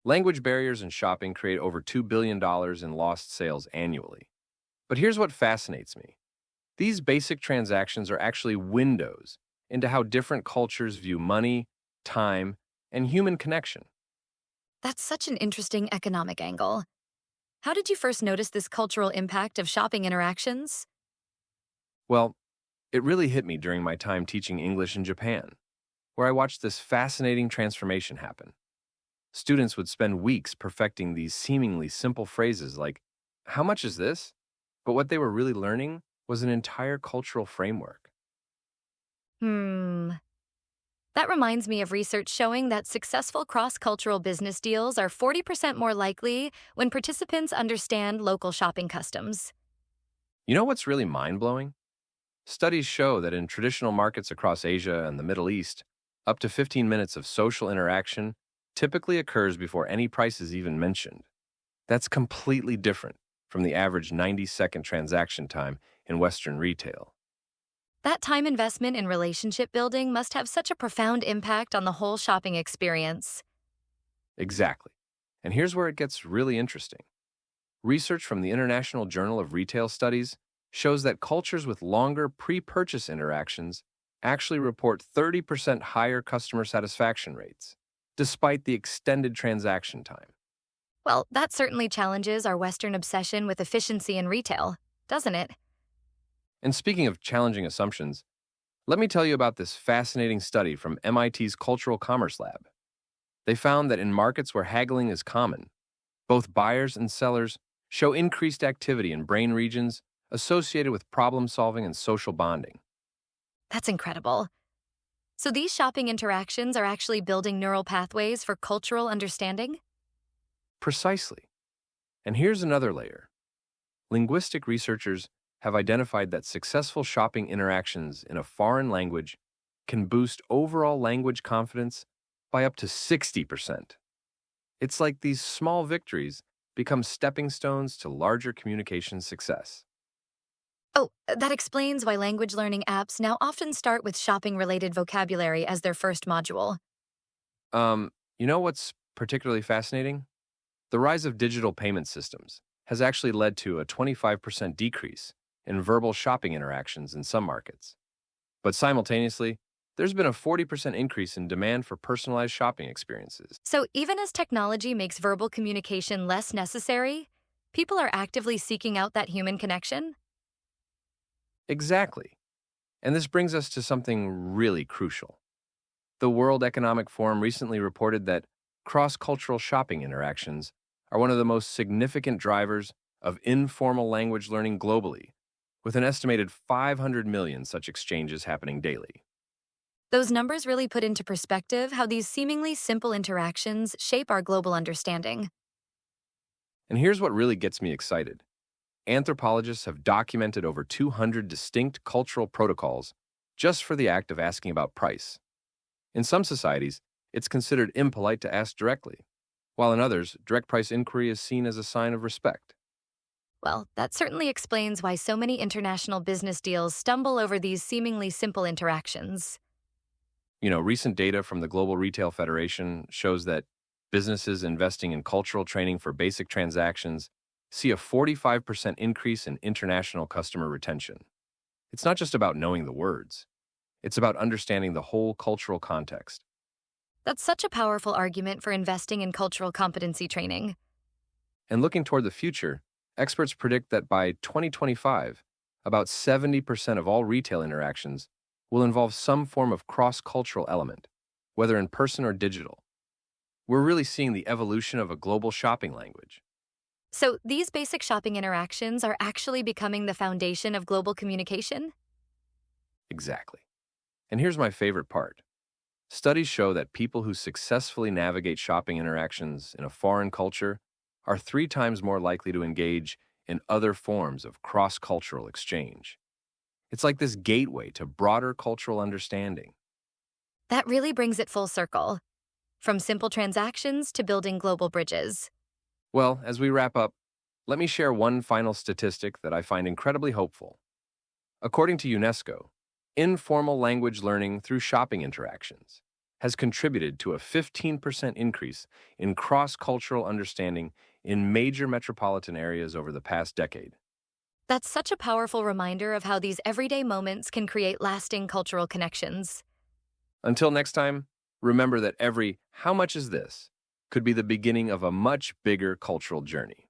Language barriers in shopping create over $2 billion in lost sales annually. But here's what fascinates me. These basic transactions are actually windows into how different cultures view money, time, and human connection. That's such an interesting economic angle. How did you first notice this cultural impact of shopping interactions? Well, it really hit me during my time teaching English in Japan, where I watched this fascinating transformation happen. Students would spend weeks perfecting these seemingly simple phrases like, "How much is this?" But what they were really learning was an entire cultural framework. Hmm. That reminds me of research showing that successful cross cultural business deals are 40% more likely when participants understand local shopping customs. You know what's really mind blowing? Studies show that in traditional markets across Asia and the Middle East, up to 15 minutes of social interaction typically occurs before any price is even mentioned. That's completely different from the average 90-second transaction time in Western retail. That time investment in relationship building must have such a profound impact on the whole shopping experience. Exactly. And here's where it gets really interesting. Research from the International Journal of Retail Studies shows that cultures with longer pre purchase interactions actually report 30% higher customer satisfaction rates, despite the extended transaction time. Well, that certainly challenges our Western obsession with efficiency in retail, doesn't it? And speaking of challenging assumptions, let me tell you about this fascinating study from MIT's Cultural Commerce Lab. They found that in markets where haggling is common, both buyers and sellers show increased activity in brain regions associated with problem solving and social bonding. That's incredible. So these shopping interactions are actually building neural pathways for cultural understanding? Precisely. And here's another layer. Linguistic researchers have identified that successful shopping interactions in a foreign language can boost overall language confidence by up to 60%. It's like these small victories become stepping stones to larger communication success. Oh, that explains why language learning apps now often start with shopping related vocabulary as their first module. You know what's particularly fascinating? The rise of digital payment systems has actually led to a 25% decrease in verbal shopping interactions in some markets. But simultaneously, there's been a 40% increase in demand for personalized shopping experiences. So even as technology makes verbal communication less necessary, people are actively seeking out that human connection? Exactly. And this brings us to something really crucial. The World Economic Forum recently reported that cross cultural shopping interactions are one of the most significant drivers of informal language learning globally, with an estimated 500 million such exchanges happening daily. Those numbers really put into perspective how these seemingly simple interactions shape our global understanding. And here's what really gets me excited. Anthropologists have documented over 200 distinct cultural protocols just for the act of asking about price. In some societies, it's considered impolite to ask directly, while in others, direct price inquiry is seen as a sign of respect. Well, that certainly explains why so many international business deals stumble over these seemingly simple interactions. Recent data from the Global Retail Federation shows that businesses investing in cultural training for basic transactions see a 45% increase in international customer retention. It's not just about knowing the words, it's about understanding the whole cultural context. That's such a powerful argument for investing in cultural competency training. And looking toward the future, experts predict that by 2025, about 70% of all retail interactions will involve some form of cross-cultural element, whether in person or digital. We're really seeing the evolution of a global shopping language. So these basic shopping interactions are actually becoming the foundation of global communication? Exactly. And here's my favorite part. Studies show that people who successfully navigate shopping interactions in a foreign culture are 3 times more likely to engage in other forms of cross-cultural exchange. It's like this gateway to broader cultural understanding. That really brings it full circle. From simple transactions to building global bridges. Well, as we wrap up, let me share one final statistic that I find incredibly hopeful. According to UNESCO, informal language learning through shopping interactions has contributed to a 15% increase in cross-cultural understanding in major metropolitan areas over the past decade. That's such a powerful reminder of how these everyday moments can create lasting cultural connections. Until next time, remember that every "how much is this" could be the beginning of a much bigger cultural journey.